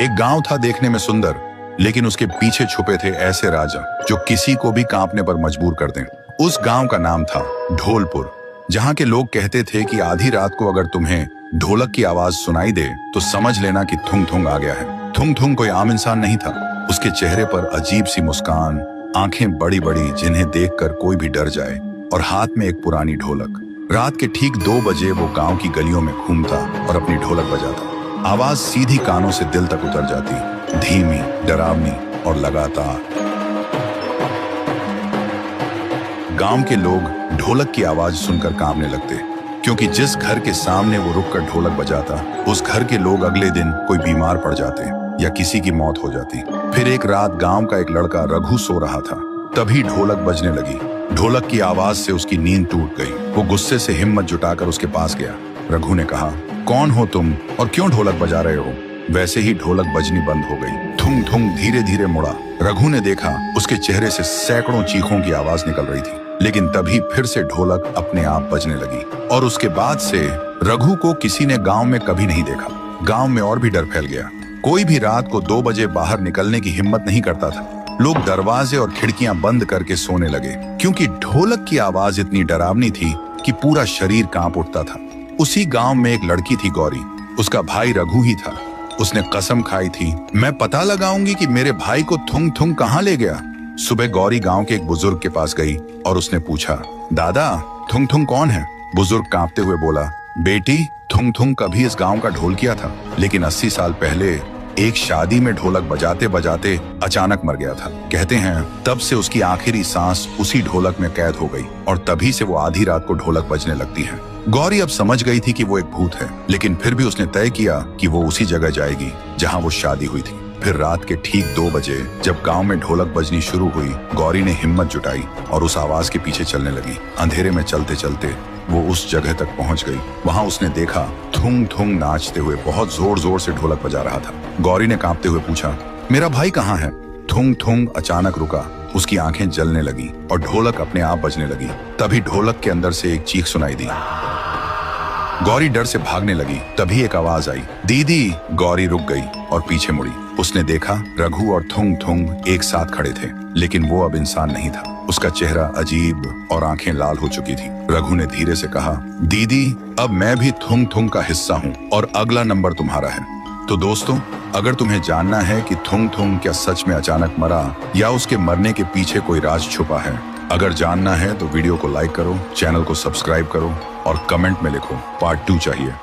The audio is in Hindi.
एक गांव था देखने में सुंदर, लेकिन उसके पीछे छुपे थे ऐसे राजा जो किसी को भी कांपने पर मजबूर कर दें। उस गांव का नाम था ढोलपुर, जहां के लोग कहते थे कि आधी रात को अगर तुम्हें ढोलक की आवाज सुनाई दे तो समझ लेना कि थुंग थुंग आ गया है। थुंग थुंग कोई आम इंसान नहीं था। उसके चेहरे पर अजीब सी मुस्कान, आंखें बड़ी बड़ी जिन्हें देखकर कोई भी डर जाए, और हाथ में एक पुरानी ढोलक। रात के ठीक 2 बजे वो गांव की गलियों में घूमता और अपनी ढोलक बजाता। आवाज सीधी कानों से दिल तक उतर जाती, धीमी, डरावनी और लगातार। गांव के लोग ढोलक की आवाज सुनकर कांपने लगते, क्योंकि जिस घर के सामने वो रुककर ढोलक बजाता, उस घर के लोग अगले दिन कोई बीमार पड़ जाते या किसी की मौत हो जाती। फिर एक रात गांव का एक लड़का रघु सो रहा था, तभी ढोलक बजने लगी। ढोलक की आवाज से उसकी नींद टूट गई। वो गुस्से से हिम्मत जुटाकर उसके पास गया। रघु ने कहा, कौन हो तुम और क्यों ढोलक बजा रहे हो? वैसे ही ढोलक बजनी बंद हो गई। थुंग थुंग धीरे धीरे मुड़ा। रघु ने देखा उसके चेहरे से सैकड़ों चीखों की आवाज निकल रही थी, लेकिन तभी फिर से ढोलक अपने आप बजने लगी। और उसके बाद से रघु को किसी ने गांव में कभी नहीं देखा। गांव में और भी डर फैल गया। कोई भी रात को 2 बजे बाहर निकलने की हिम्मत नहीं करता था। लोग दरवाजे और खिड़कियां बंद करके सोने लगे, क्योंकि ढोलक की आवाज इतनी डरावनी थी कि पूरा शरीर कांप उठता था। उसी गांव में एक लड़की थी, गौरी। उसका भाई रघु ही था। उसने कसम खाई थी, मैं पता लगाऊंगी कि मेरे भाई को थुंग थुंग कहाँ ले गया। सुबह गौरी गांव के एक बुजुर्ग के पास गई और उसने पूछा, दादा, थुंग थुंग कौन है? बुजुर्ग कांपते हुए बोला, बेटी, थुंग थुंग कभी इस गांव का ढोल किया था, लेकिन 80 साल पहले एक शादी में ढोलक बजाते बजाते अचानक मर गया था। कहते हैं तब से उसकी आखिरी सांस उसी ढोलक में कैद हो गई, और तभी से वो आधी रात को ढोलक बजने लगती है। गौरी अब समझ गई थी कि वो एक भूत है, लेकिन फिर भी उसने तय किया कि वो उसी जगह जाएगी जहां वो शादी हुई थी। फिर रात के ठीक 2 बजे जब गांव में ढोलक बजनी शुरू हुई, गौरी ने हिम्मत जुटाई और उस आवाज के पीछे चलने लगी। अंधेरे में चलते चलते वो उस जगह तक पहुंच गई। वहां उसने देखा थुंग थुंग नाचते हुए बहुत जोर जोर से ढोलक बजा रहा था। गौरी ने कांपते हुए पूछा, मेरा भाई कहाँ है? थुंग थुंग अचानक रुका। उसकी आंखें जलने लगी और ढोलक अपने आप बजने लगी। तभी ढोलक के अंदर से एक चीख सुनाई दी। गौरी डर से भागने लगी। तभी एक आवाज आई, दीदी। गौरी रुक गई और पीछे मुड़ी। उसने देखा रघु और थुंग थुंग एक साथ खड़े थे, लेकिन वो अब इंसान नहीं था। उसका चेहरा अजीब और आंखें लाल हो चुकी थी। रघु ने धीरे से कहा, दीदी, अब मैं भी थुंग थुंग का हिस्सा हूँ और अगला नंबर तुम्हारा है। तो दोस्तों, अगर तुम्हें जानना है कि थुंग थुंग क्या सच में अचानक मरा या उसके मरने के पीछे कोई राज छुपा है, अगर जानना है तो वीडियो को लाइक करो, चैनल को सब्सक्राइब करो और कमेंट में लिखो पार्ट 2 चाहिए।